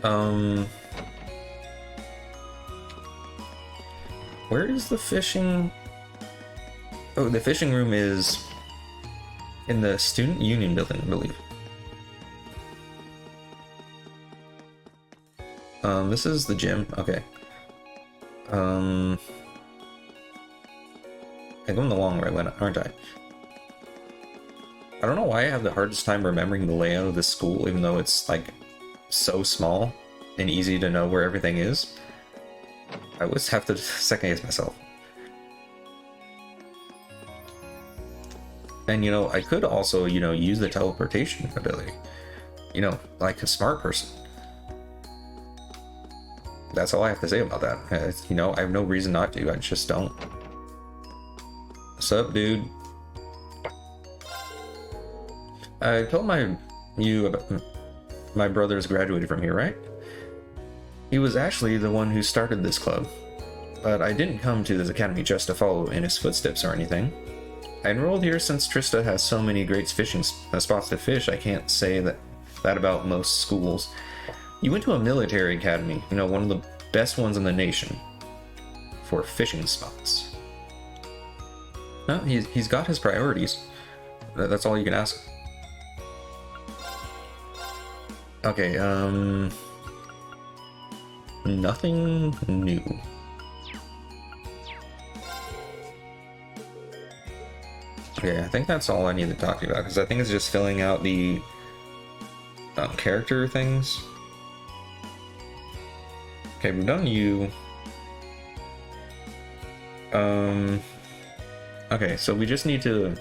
Um, where is the fishing? Oh, the fishing room is in the student union building, I believe. This is the gym. Okay. I'm going the long way, aren't I? I don't know why I have the hardest time remembering the layout of this school, even though it's like so small and easy to know where everything is. I always have to second guess myself. And you know, I could also, you know, use the teleportation ability. You know, like a smart person. That's all I have to say about that. You know, I have no reason not to. I just don't. What's up, dude? I told you about my brother's graduated from here, right? He was actually the one who started this club, but I didn't come to this academy just to follow in his footsteps or anything. I enrolled here since Trista has so many great fishing spots to fish. I can't say that about most schools. You went to a military academy, you know, one of the best ones in the nation, for fishing spots. No, he's got his priorities. That's all you can ask. Okay, nothing new. Okay, I think that's all I need to talk to you about, because I think it's just filling out the character things. Okay, we've done you. Okay, so we just need to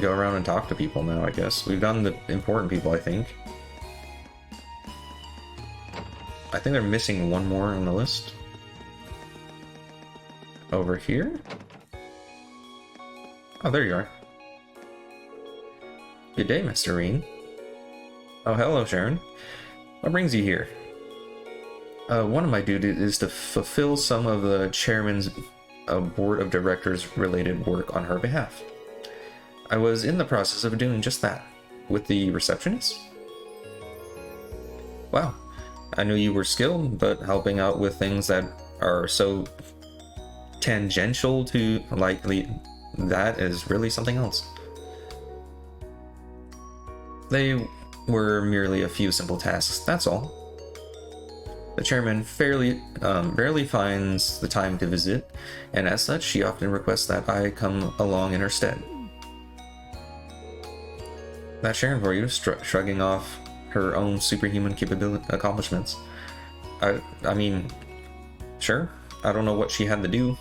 go around and talk to people now, I guess. We've done the important people, I think. I think they're missing one more on the list. Over here? Oh, there you are. Good day, Mr. Reen. Oh, hello, Sharon. What brings you here? One of my duties is to fulfill some of the chairman's board of directors related work on her behalf. I was in the process of doing just that with the receptionist. Wow, I knew you were skilled, but helping out with things that are so tangential to that is really something else. They were merely a few simple tasks, that's all. The chairman rarely finds the time to visit, and as such, she often requests that I come along in her stead. That's Sharon for you, shrugging off her own superhuman accomplishments. I mean, sure, I don't know what she had to do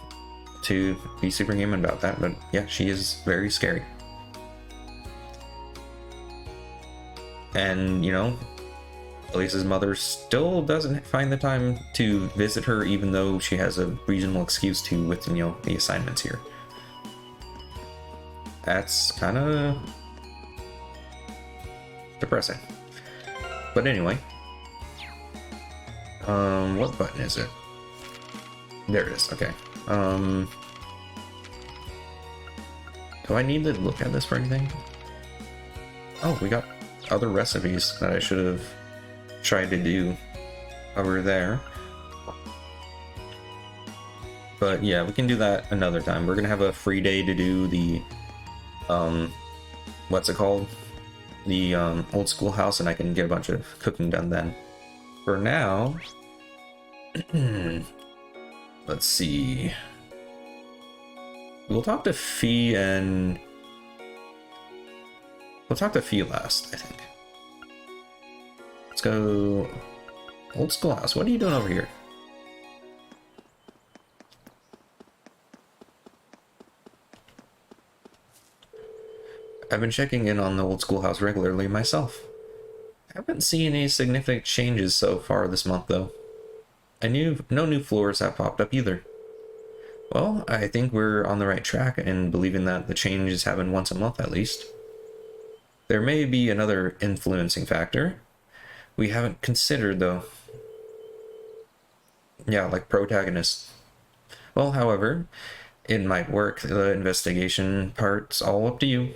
to be superhuman about that, but yeah, she is very scary. And, you know, Elisa's mother still doesn't find the time to visit her, even though she has a reasonable excuse to with, you know, the assignments here. That's kind of depressing. But anyway, what button is it? There it is. Okay. Do I need to look at this for anything? Oh, we got other recipes that I should have tried to do over there. But yeah, we can do that another time. We're gonna have a free day to do the what's it called? The old schoolhouse, and I can get a bunch of cooking done then. For now, let's see. We'll talk to Fee and we'll talk to Fee last, I think. Let's go old schoolhouse. What are you doing over here? I've been checking in on the old schoolhouse regularly myself. I haven't seen any significant changes so far this month, though. No new floors have popped up either. Well, I think we're on the right track in believing that the changes happen once a month at least. There may be another influencing factor we haven't considered, though. Yeah, like protagonists. Well, however, it might work. The investigation part's all up to you.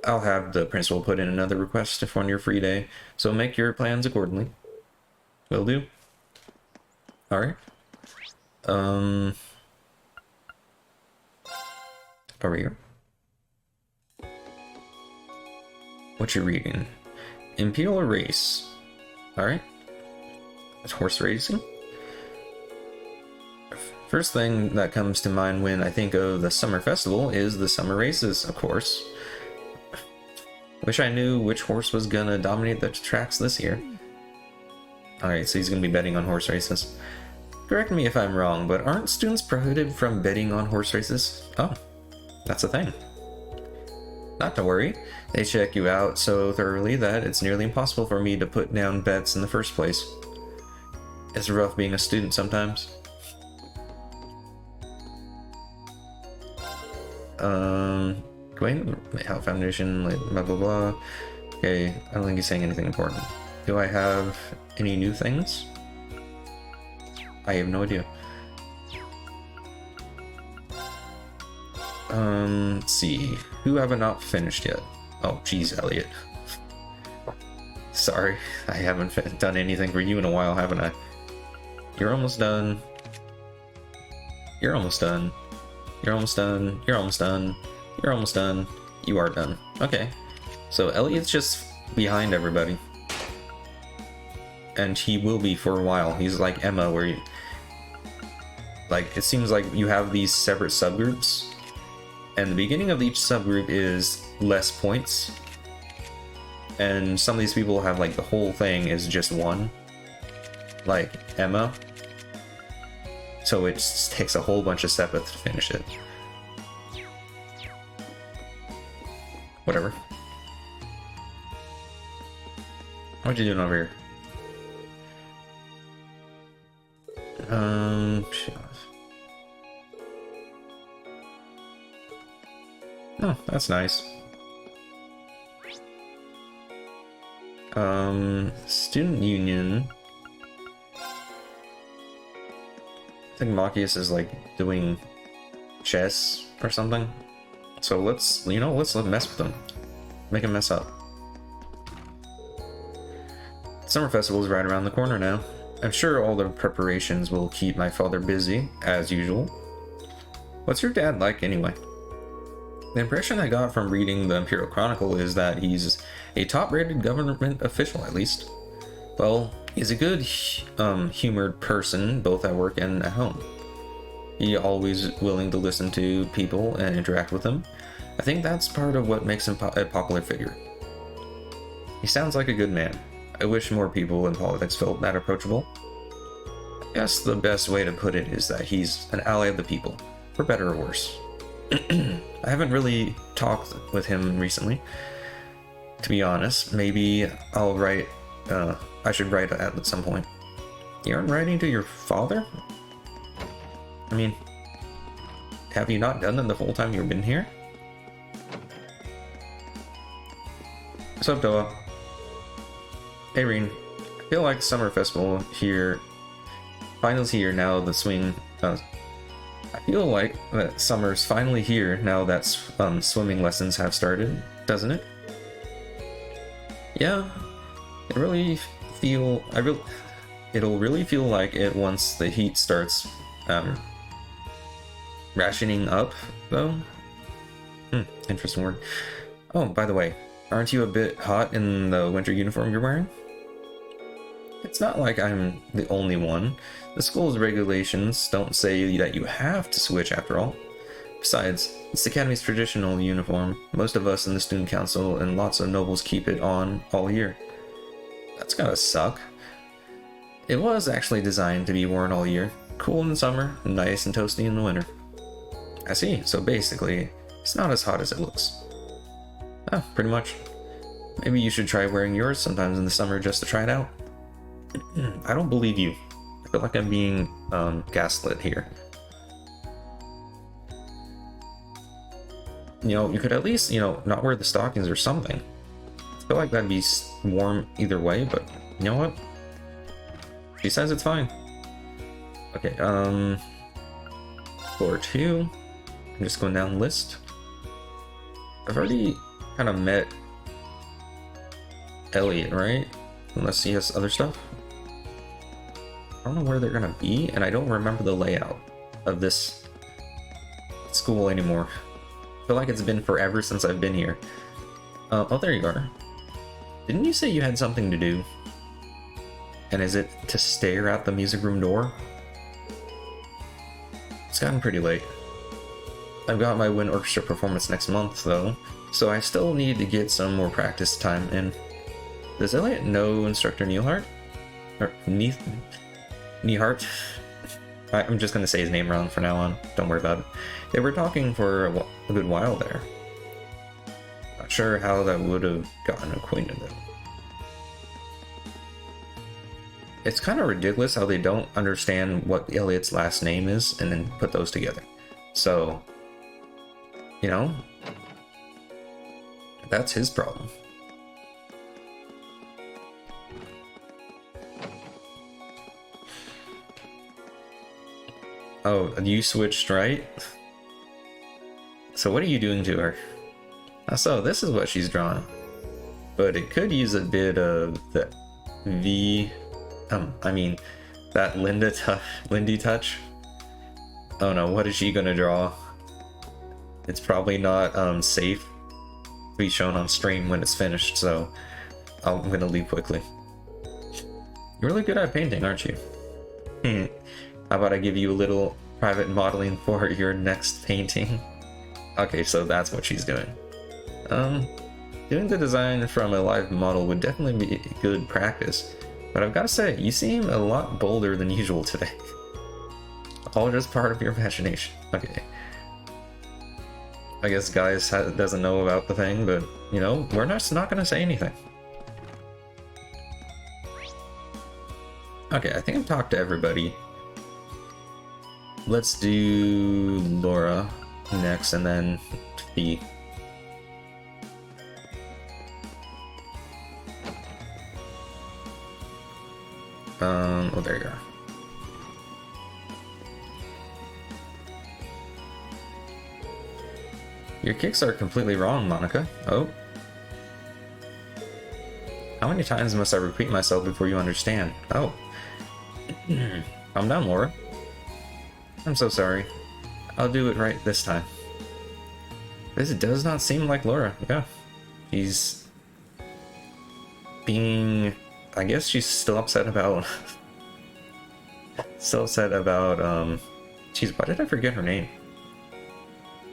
I'll have the principal put in another request if on your free day, so make your plans accordingly. Will do. Alright. Over here. What you reading? Imperial Race. Alright. It's horse racing. First thing that comes to mind when I think of the summer festival is the summer races, of course. Wish I knew which horse was gonna dominate the tracks this year. Alright, so he's gonna be betting on horse races. Correct me if I'm wrong, but aren't students prohibited from betting on horse races? Oh, that's a thing. Not to worry, they check you out so thoroughly that it's nearly impossible for me to put down bets in the first place. It's rough being a student sometimes. Wait, Health Foundation, like, blah blah blah. Okay, I don't think he's saying anything important. Do I have any new things? I have no idea. Let's see. Who have I not finished yet? Oh, geez, Elliot. Sorry, I haven't done anything for you in a while, haven't I? You're almost done. You're almost done. You're almost done. You're almost done. You're almost done. You are done. Okay. So Elliot's just behind everybody. And he will be for a while. He's like Emma, where you... Like, it seems like you have these separate subgroups. And the beginning of each subgroup is less points. And some of these people have, like, the whole thing is just one. Like Emma. So it takes a whole bunch of steps to finish it. Whatever. What you doing over here? Shit. Oh, that's nice. Student union. I think Machias is like doing chess or something. So let's mess with them. Make him mess up. Summer festival is right around the corner now. I'm sure all the preparations will keep my father busy, as usual. What's your dad like anyway? The impression I got from reading the Imperial Chronicle is that he's a top-rated government official, at least. Well, he's a good, humored person, both at work and at home. He's always willing to listen to people and interact with them. I think that's part of what makes him a popular figure. He sounds like a good man. I wish more people in politics felt that approachable. I guess the best way to put it is that he's an ally of the people, for better or worse. I haven't really talked with him recently. To be honest, maybe I'll write, I should write at some point. You aren't writing to your father? I mean, have you not done it the whole time you've been here? What's up, Doa? Hey, Reen. I feel like summer festival here. Finals here now the swing. I feel like that summer's finally here now that swimming lessons have started, doesn't it? Yeah, it really feel. It'll really feel like it once the heat starts rationing up, though. Interesting word. Oh, by the way, aren't you a bit hot in the winter uniform you're wearing? It's not like I'm the only one. The school's regulations don't say that you have to switch after all. Besides, it's the Academy's traditional uniform. Most of us in the student council and lots of nobles keep it on all year. That's gotta suck. It was actually designed to be worn all year. Cool in the summer, nice and toasty in the winter. I see, so basically, it's not as hot as it looks. Oh, pretty much. Maybe you should try wearing yours sometimes in the summer just to try it out. I don't believe you. I feel like I'm being gaslit here. You know, you could at least, not wear the stockings or something. I feel like that'd be warm either way, but you know what? She says it's fine. Okay, floor 2. I'm just going down the list. I've already kind of met Elliot, right? Unless he has other stuff. I don't know where they're gonna be, and I don't remember the layout of this school anymore. I feel like it's been forever since I've been here. Oh, there you are. Didn't you say you had something to do? And is it to stare at the music room door? It's gotten pretty late. I've got my wind orchestra performance next month, though, so I still need to get some more practice time in. Does Elliot know Instructor Neilhart? Or Neihart? I'm just gonna say his name wrong from now on. Don't worry about it. They were talking for a good while there. Not sure how that would have gotten acquainted though. It's kind of ridiculous how they don't understand what Elliot's last name is and then put those together. So, you know, that's his problem. Oh, you switched, right? So what are you doing to her? So this is what she's drawn. But it could use a bit of the that Lindy touch. Oh no, what is she gonna draw? It's probably not safe to be shown on stream when it's finished, so I'm gonna leave quickly. You're really good at painting, aren't you? How about I give you a little private modeling for your next painting? Okay, so that's what she's doing. Doing the design from a live model would definitely be good practice, but I've got to say, you seem a lot bolder than usual today. All just part of your imagination. Okay. I guess Gaius doesn't know about the thing, but, you know, we're not gonna say anything. Okay, I think I've talked to everybody. Let's do Laura next, and then Fee. Oh, there you are. Your kicks are completely wrong, Monica. Oh. How many times must I repeat myself before you understand? Oh. Calm down, Laura. I'm so sorry. I'll do it right this time. This does not seem like Laura. Yeah. She's being... I guess she's still upset about... Jeez, why did I forget her name?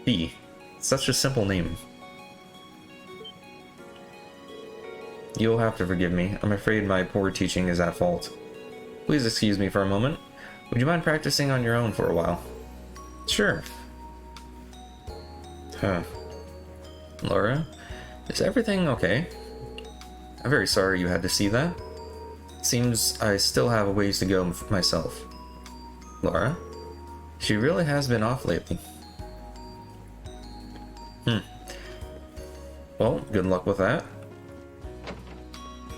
Fee. Such a simple name. You'll have to forgive me. I'm afraid my poor teaching is at fault. Please excuse me for a moment. Would you mind practicing on your own for a while? Sure. Huh. Laura, is everything okay? I'm very sorry you had to see that. Seems I still have a ways to go myself. Laura? She really has been off lately. Well, good luck with that.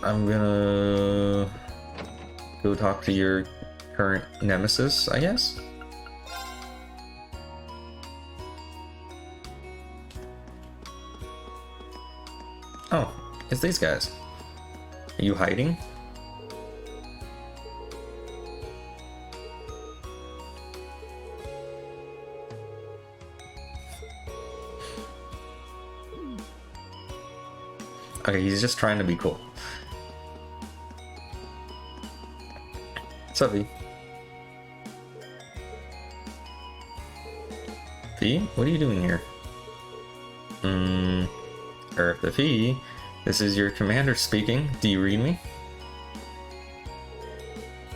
I'm gonna go talk to your current nemesis, I guess? Oh, it's these guys. Are you hiding? Okay, he's just trying to be cool. What's up, V? V? What are you doing here? The V? This is your commander speaking. Do you read me?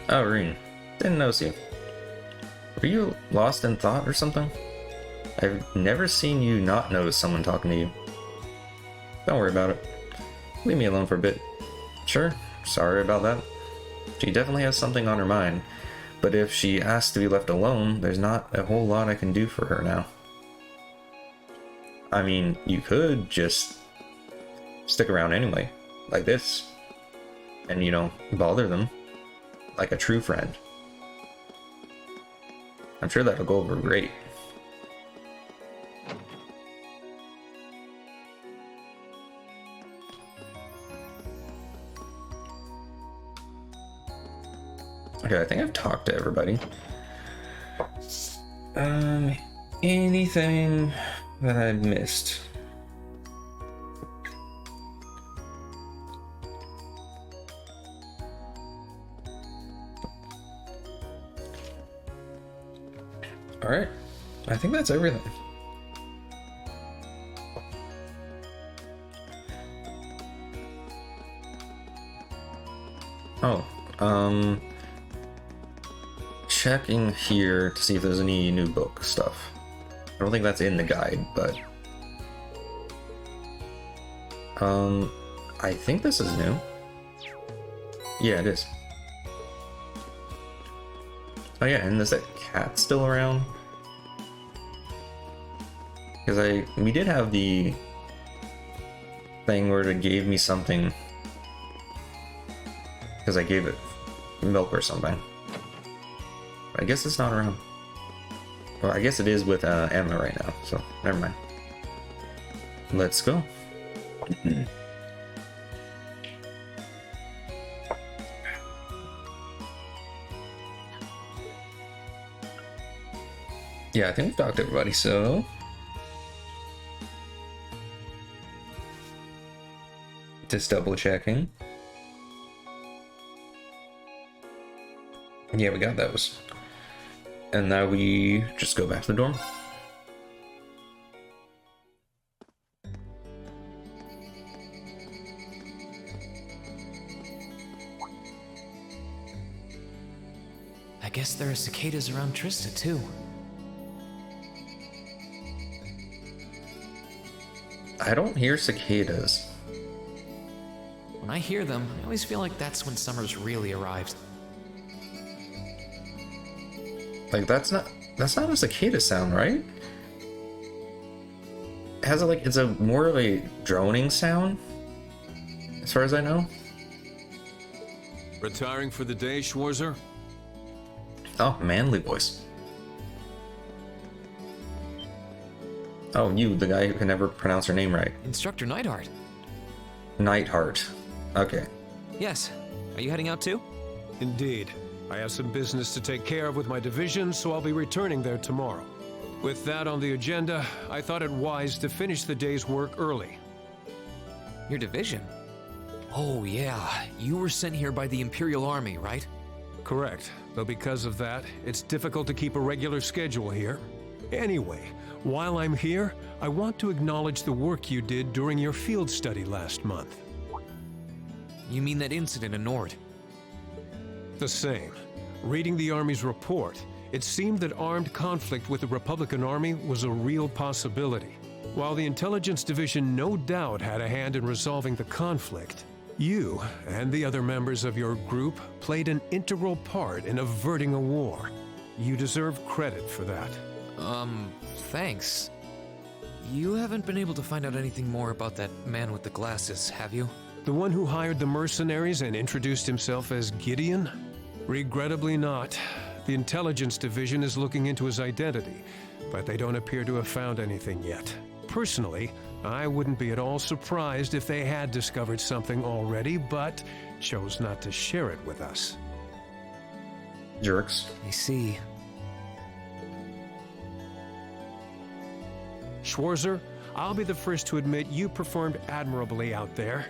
Oh, Reen. Didn't notice you. Were you lost in thought or something? I've never seen you not notice someone talking to you. Don't worry about it. Leave me alone for a bit. Sure, sorry about that. She definitely has something on her mind, but if she asks to be left alone, there's not a whole lot I can do for her now. I mean, you could just stick around anyway, like this, and, you know, bother them like a true friend. I'm sure that'll go over great. Okay, I think I've talked to everybody. Anything that I missed? All right, I think that's everything. Oh, checking here to see if there's any new book stuff. I don't think that's in the guide, but I think this is new. Yeah, it is. Oh yeah, and is that cat still around? Because we did have the thing where it gave me something because I gave it milk or something. I guess it's not around. Well, I guess it is with Emma right now, so never mind. Let's go. Yeah, I think we've talked to everybody, so just double checking. Yeah, we got those. And now we just go back to the dorm. I guess there are cicadas around Trista too. I don't hear cicadas. When I hear them, I always feel like that's when summer's really arrived. Like that's not a cicada sound, right? It has it's a more of a droning sound, as far as I know. Retiring for the day, Schwarzer? Oh, manly voice. Oh, you, the guy who can never pronounce her name right. Instructor Neidhart. Neidhart. Okay. Yes. Are you heading out too? Indeed. I have some business to take care of with my division, so I'll be returning there tomorrow. With that on the agenda, I thought it wise to finish the day's work early. Your division? Oh yeah, you were sent here by the Imperial Army, right? Correct, though because of that, it's difficult to keep a regular schedule here. Anyway, while I'm here, I want to acknowledge the work you did during your field study last month. You mean that incident in Nord? The same. Reading the Army's report, it seemed that armed conflict with the Republican Army was a real possibility. While the Intelligence Division no doubt had a hand in resolving the conflict, you and the other members of your group played an integral part in averting a war. You deserve credit for that. Thanks. You haven't been able to find out anything more about that man with the glasses, have you? The one who hired the mercenaries and introduced himself as Gideon? Regrettably not. The Intelligence Division is looking into his identity, but they don't appear to have found anything yet. Personally, I wouldn't be at all surprised if they had discovered something already, but chose not to share it with us. Jerks. I see. Schwarzer, I'll be the first to admit you performed admirably out there.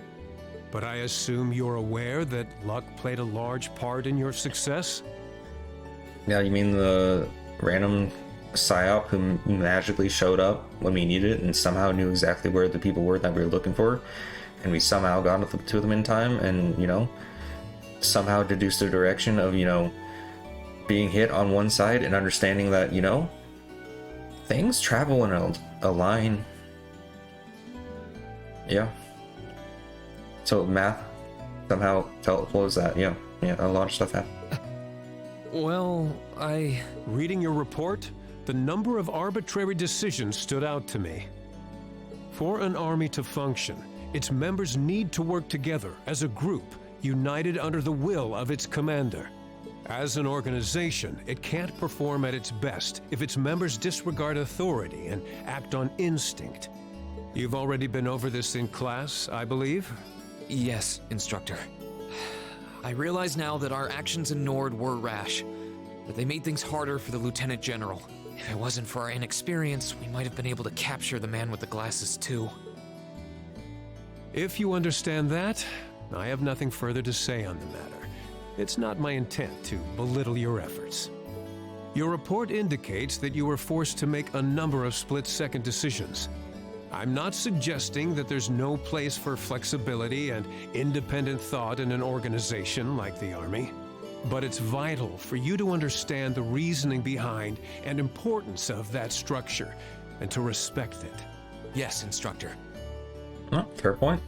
But I assume you're aware that luck played a large part in your success? Yeah, you mean the random psyop who magically showed up when we needed it and somehow knew exactly where the people were that we were looking for, and we somehow got to them in time and, somehow deduced the direction of, being hit on one side and understanding that, things travel in a line. Yeah. So math somehow follows that. Yeah, a lot of stuff happened. Well, Reading your report, the number of arbitrary decisions stood out to me. For an army to function, its members need to work together as a group, united under the will of its commander. As an organization, it can't perform at its best if its members disregard authority and act on instinct. You've already been over this in class, I believe? Yes, Instructor. I realize now that our actions in Nord were rash, but they made things harder for the Lieutenant General. If it wasn't for our inexperience, we might have been able to capture the man with the glasses too. If you understand that, I have nothing further to say on the matter. It's not my intent to belittle your efforts. Your report indicates that you were forced to make a number of split-second decisions. I'm not suggesting that there's no place for flexibility and independent thought in an organization like the Army, but it's vital for you to understand the reasoning behind and importance of that structure, and to respect it. Yes, Instructor. Oh, fair point.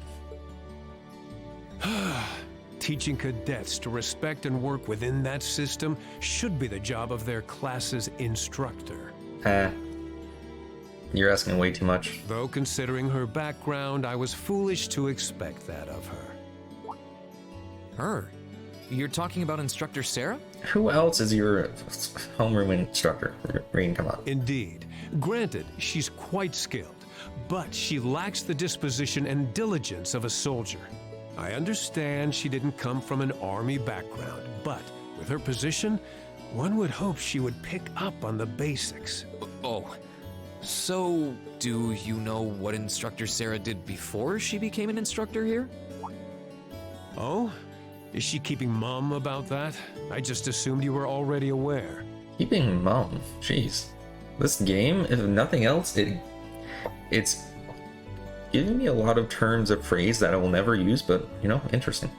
Teaching cadets to respect and work within that system should be the job of their class's instructor. You're asking way too much. Though considering her background, I was foolish to expect that of her. Her? You're talking about Instructor Sarah? Who else is your homeroom instructor? Rean, come on. Indeed. Granted, she's quite skilled, but she lacks the disposition and diligence of a soldier. I understand she didn't come from an Army background, but with her position, one would hope she would pick up on the basics. Oh. So, do you know what Instructor Sarah did before she became an instructor here? Oh? Is she keeping mum about that? I just assumed you were already aware. Keeping mum. Jeez. This game, if nothing else, it's giving me a lot of turns of phrase that I will never use, but, you know, interesting.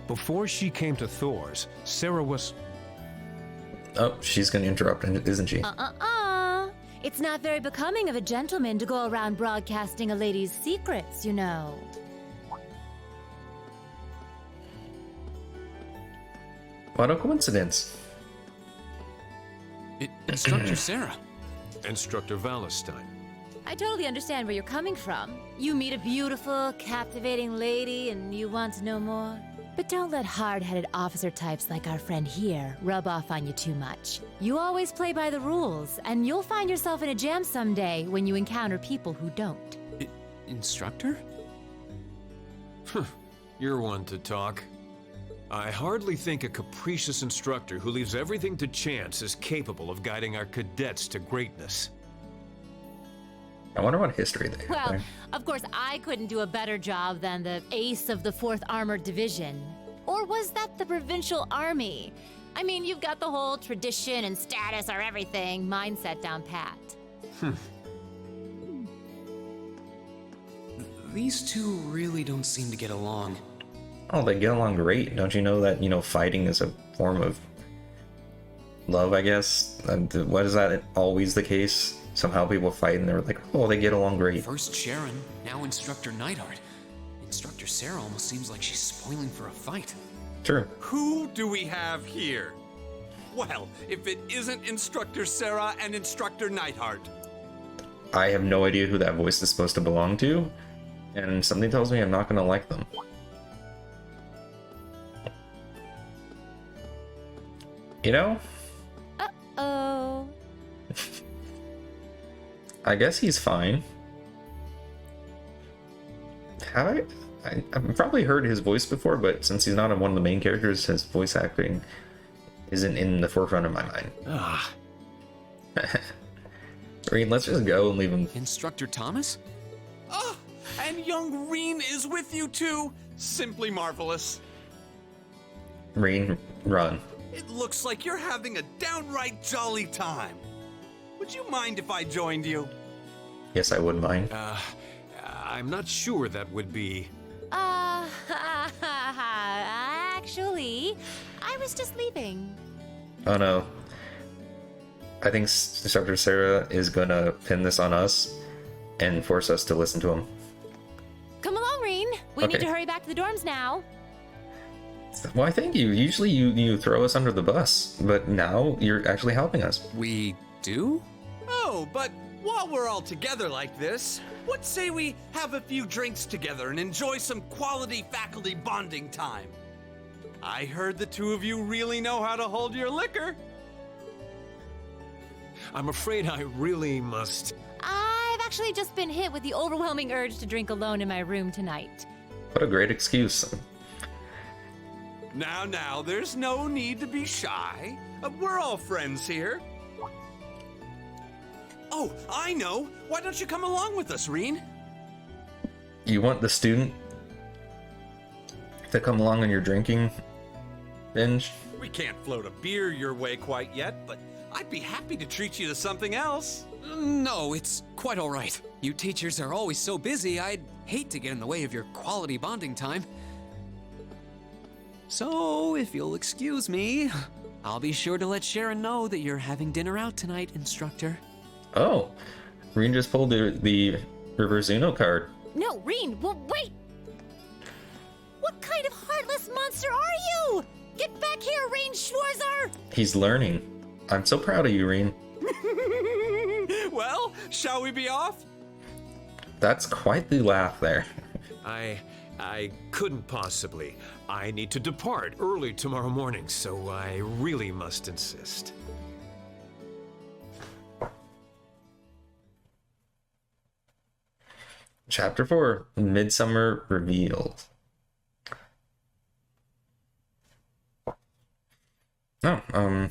Before she came to Thor's, Sarah was... Oh, she's gonna interrupt, isn't she? It's not very becoming of a gentleman to go around broadcasting a lady's secrets, you know. What a coincidence. Instructor Sarah. Instructor Valestine. I totally understand where you're coming from. You meet a beautiful, captivating lady and you want to know more. But don't let hard-headed officer types like our friend here rub off on you too much. You always play by the rules, and you'll find yourself in a jam someday when you encounter people who don't. Instructor? You're one to talk. I hardly think a capricious instructor who leaves everything to chance is capable of guiding our cadets to greatness. I wonder what history they have Well, there. of course, I couldn't do a better job than the ace of the 4th Armored Division. Or was that the Provincial Army? I mean, you've got the whole tradition and status are everything mindset down pat. These two really don't seem to get along. Oh, they get along great. Don't you know that, you know, fighting is a form of love, I guess? What is that always the case? Somehow people fight and they're like, oh, they get along great. First Sharon, now Instructor Neidhart. Instructor Sarah almost seems like she's spoiling for a fight. True. Who do we have here? Well, if it isn't Instructor Sarah and Instructor Neidhart. I have no idea who that voice is supposed to belong to, and something tells me I'm not going to like them. You know? Uh-oh. I guess he's fine. Have I've probably heard his voice before, but since he's not one of the main characters, his voice acting isn't in the forefront of my mind. Ah, Reed, let's just go and leave him. Instructor Thomas? Ah, and young Reen is with you too. Simply marvelous. Reed, run. It looks like you're having a downright jolly time. Would you mind if I joined you? Yes, I wouldn't mind. I'm not sure that would be... Actually, I was just leaving. Oh no. I think Instructor Sarah is gonna pin this on us and force us to listen to him. Come along, Reen. We need Okay. to hurry back to the dorms now. Why, thank you. Usually you throw us under the bus, but now you're actually helping us. We do? Oh, but while we're all together like this, what say we have a few drinks together and enjoy some quality faculty bonding time? I heard the two of you really know how to hold your liquor. I'm afraid I really must... I've actually just been hit with the overwhelming urge to drink alone in my room tonight. What a great excuse. Now, there's no need to be shy. We're all friends here. Oh, I know. Why don't you come along with us, Reen? You want the student to come along on your drinking binge? We can't float a beer your way quite yet, but I'd be happy to treat you to something else. No, it's quite all right. You teachers are always so busy, I'd hate to get in the way of your quality bonding time. So, if you'll excuse me, I'll be sure to let Sharon know that you're having dinner out tonight, instructor. Oh, Reen just pulled the reverse Uno card. No, Reen, well, wait! What kind of heartless monster are you? Get back here, Reen Schwarzer! He's learning. I'm so proud of you, Reen. Well, shall we be off? That's quite the laugh there. I couldn't possibly. I need to depart early tomorrow morning, so I really must insist. Chapter 4, Midsummer Revealed. Oh,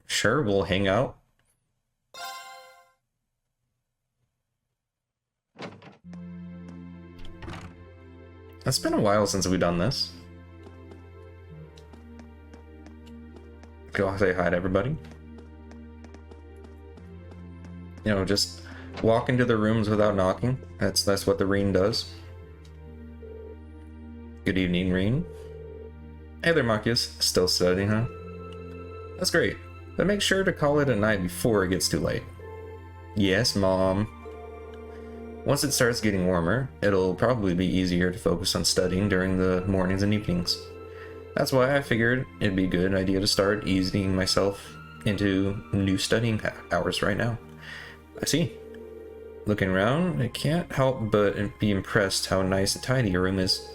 sure, we'll hang out. It's been a while since we've done this. Go say hi to everybody. You know, just walk into the rooms without knocking. That's what the Reen does. Good evening, Reen. Hey there, Marcus. Still studying, huh? That's great. But make sure to call it a night before it gets too late. Yes, Mom. Once it starts getting warmer, it'll probably be easier to focus on studying during the mornings and evenings. That's why I figured it'd be a good idea to start easing myself into new studying hours right now. I see. Looking around, I can't help but be impressed how nice and tidy your room is.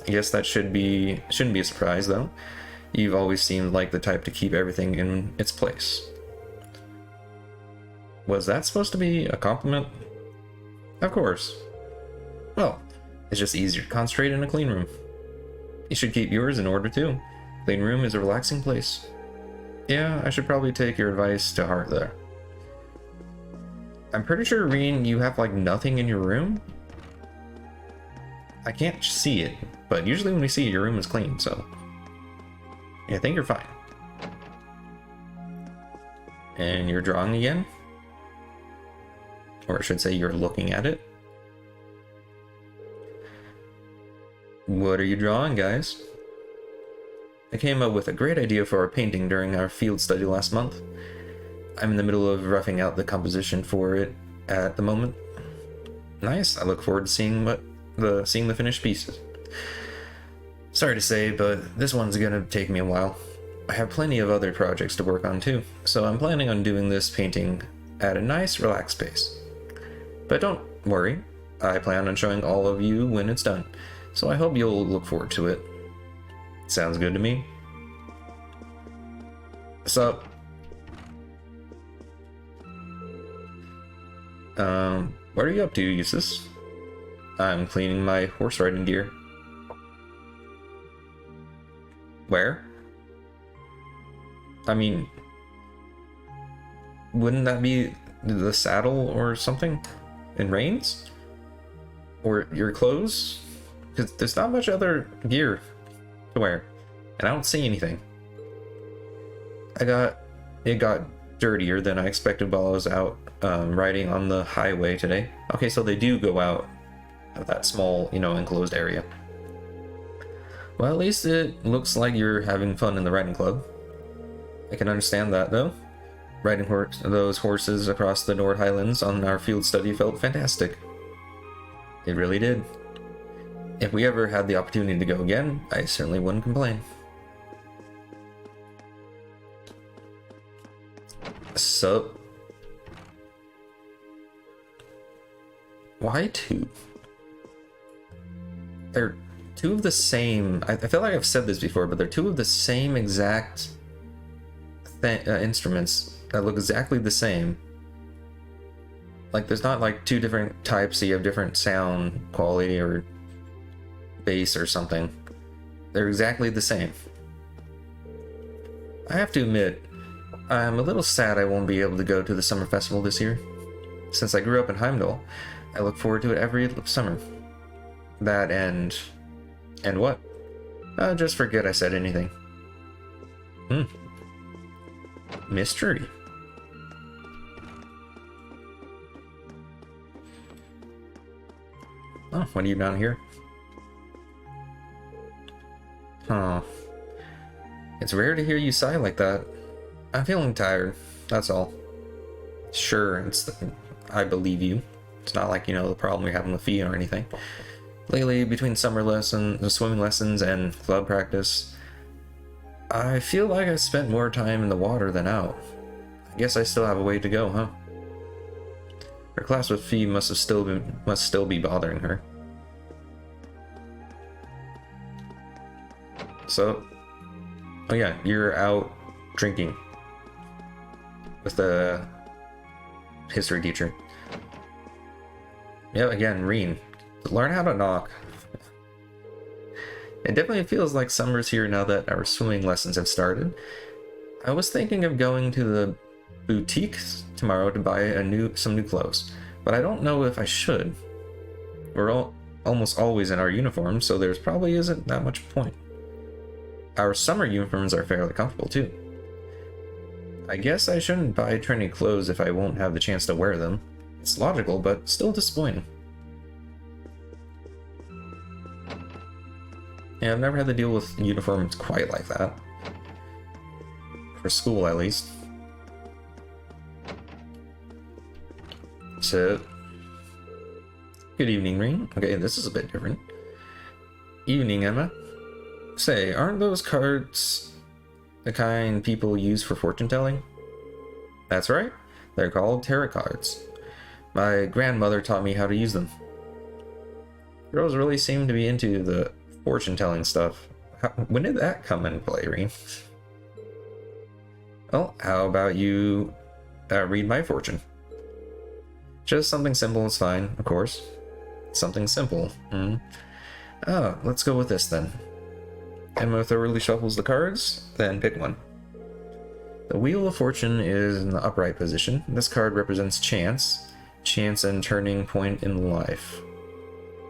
I guess that shouldn't be a surprise, though. You've always seemed like the type to keep everything in its place. Was that supposed to be a compliment? Of course. Well, it's just easier to concentrate in a clean room. You should keep yours in order too. Clean room is a relaxing place. Yeah, I should probably take your advice to heart there. I'm pretty sure, Reen, you have like nothing in your room? I can't see it, but usually when we see it, your room is clean, so... yeah, I think you're fine. And you're drawing again? Or I should say you're looking at it. What are you drawing, guys? I came up with a great idea for our painting during our field study last month. I'm in the middle of roughing out the composition for it at the moment. Nice, I look forward to seeing the finished pieces. Sorry to say, but this one's gonna take me a while. I have plenty of other projects to work on too, so I'm planning on doing this painting at a nice, relaxed pace. But don't worry, I plan on showing all of you when it's done, so I hope you'll look forward to it. Sounds good to me. What's up? What are you up to, Eustace? I'm cleaning my horse riding gear. Where? I mean, wouldn't that be the saddle or something? In reins? Or your clothes? Because there's not much other gear to wear, and I don't see anything. It got dirtier than I expected while I was out riding on the highway today. Okay, so they do go out of that small, enclosed area. Well, at least it looks like you're having fun in the riding club. I can understand that, though. Riding those horses across the Nord Highlands on our field study felt fantastic. It really did. If we ever had the opportunity to go again, I certainly wouldn't complain. So... why two? They're two of the same... I feel like I've said this before, but they're two of the same exact instruments that look exactly the same. Like, there's not like two different types, so you have different sound quality or bass or something. They're exactly the same. I have to admit, I'm a little sad I won't be able to go to the summer festival this year. Since I grew up in Heimdall, I look forward to it every summer. That and what? Just forget I said anything. Mystery. Oh, what are you down here? Huh. It's rare to hear you sigh like that. I'm feeling tired, that's all. Sure, I believe you. It's not like, the problem you're having with Fee or anything. Lately, between summer lessons, swimming lessons, and club practice, I feel like I spent more time in the water than out. I guess I still have a way to go, huh? Her class with Fee must still be bothering her. So, oh yeah, you're out drinking with the history teacher. Yeah, again, Reen, learn how to knock. It definitely feels like summer's here now that our swimming lessons have started. I was thinking of going to the boutique tomorrow to buy some new clothes, but I don't know if I should. We're almost always in our uniforms, so there's probably isn't that much point. Our summer uniforms are fairly comfortable too. I guess I shouldn't buy trendy clothes if I won't have the chance to wear them. It's logical, but still disappointing. Yeah, I've never had to deal with uniforms quite like that. For school, at least. So, good evening, Reen. Okay, this is a bit different. Evening, Emma. Say, aren't those cards the kind people use for fortune telling? That's right. They're called tarot cards. My grandmother taught me how to use them. Girls really seem to be into the fortune telling stuff. When did that come into play, Reen? Well, how about you read my fortune? Just something simple is fine, of course. Something simple. Oh, let's go with this then. Emma thoroughly shuffles the cards, then pick one. The Wheel of Fortune is in the upright position. This card represents chance and turning point in life.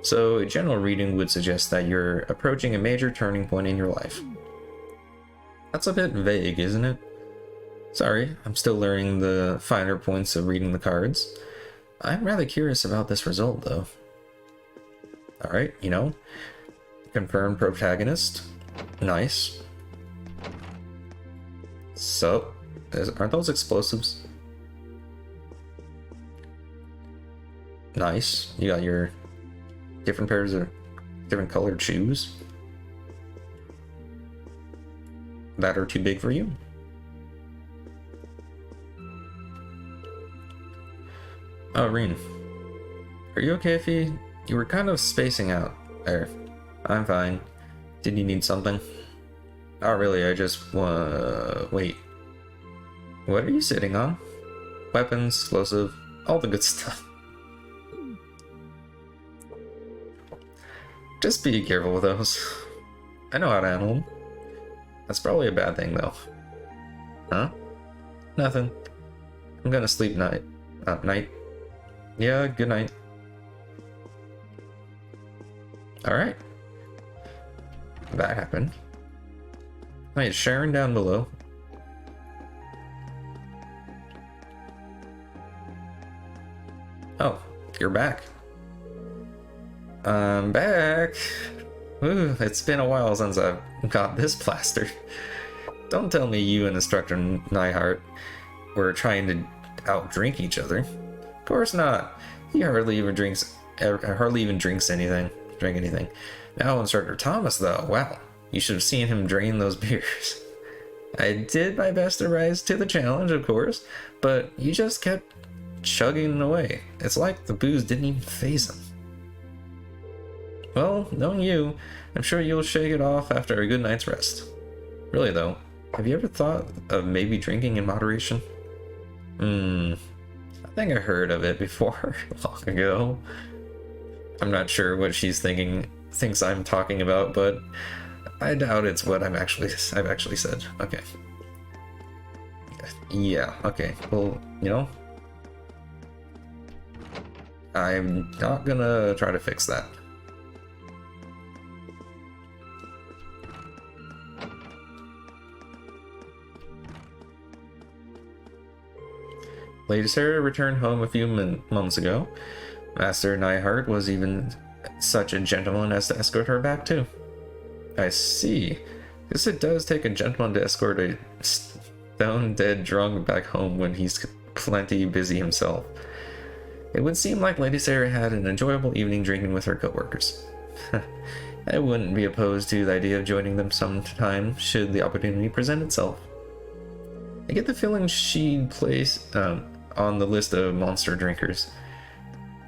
So a general reading would suggest that you're approaching a major turning point in your life. That's a bit vague, isn't it? Sorry, I'm still learning the finer points of reading the cards. I'm rather curious about this result, though. Alright, confirmed protagonist. Nice. So, aren't those explosives? Nice. You got your different pairs of different colored shoes that are too big for you. Oh, Reen. Are you okay, Fee? You were kind of spacing out there. I'm fine. Did you need something? Oh, really, I just wait. What are you sitting on? Weapons, explosive, all the good stuff. Just be careful with those. I know how to handle them. That's probably a bad thing, though. Huh? Nothing. I'm gonna sleep night. Night. Yeah, good night. Alright. That happened. Hey, Sharon down below. Oh, you're back. I'm back. Ooh, it's been a while since I've got this plastered. Don't tell me you and Instructor Nyhart were trying to outdrink each other. Of course not. He hardly even drinks anything. Drink anything. Now Instructor Thomas, though, wow. You should have seen him drain those beers. I did my best to rise to the challenge, of course, but you just kept chugging away. It's like the booze didn't even faze him. Well, knowing you, I'm sure you'll shake it off after a good night's rest. Really though, have you ever thought of maybe drinking in moderation? I think I heard of it before long ago. I'm not sure what she's thinks I'm talking about, but I doubt it's what I've actually said. Okay. Yeah, okay. Well, you know, I'm not gonna try to fix that. Lady Sarah returned home a few months ago. Master Neihart was even such a gentleman as to escort her back too. I see. Guess it does take a gentleman to escort a stone dead drunk back home when he's plenty busy himself. It would seem like Lady Sarah had an enjoyable evening drinking with her co-workers. I wouldn't be opposed to the idea of joining them sometime should the opportunity present itself. I get the feeling she'd place on the list of monster drinkers.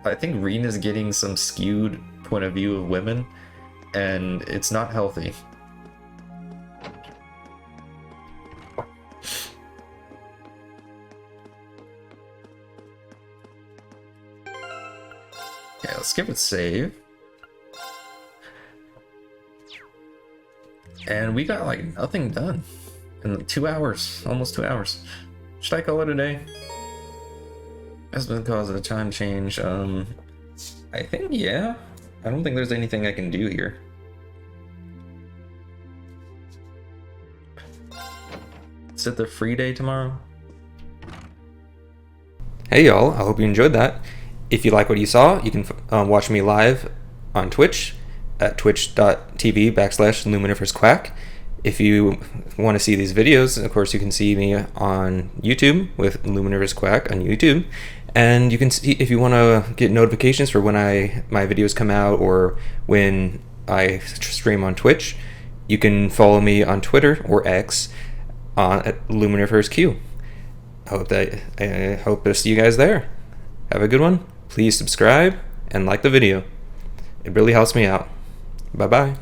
I think Rena's getting some skewed point of view of women, and it's not healthy. Okay, let's give it save. And we got like nothing done in 2 hours, almost 2 hours. Should I call it a day? Has been the cause of a time change. I think, yeah. I don't think there's anything I can do here. Is it the free day tomorrow? Hey y'all, I hope you enjoyed that. If you like what you saw, you can watch me live on Twitch at twitch.tv/Luminiferous Quack. If you want to see these videos, of course, you can see me on YouTube with Luminiferous Quack on YouTube. And you can see, if you want to get notifications for when my videos come out or when I stream on Twitch, you can follow me on Twitter or X at LuminiferousQ. I hope to see you guys there. Have a good one. Please subscribe and like the video. It really helps me out. Bye bye.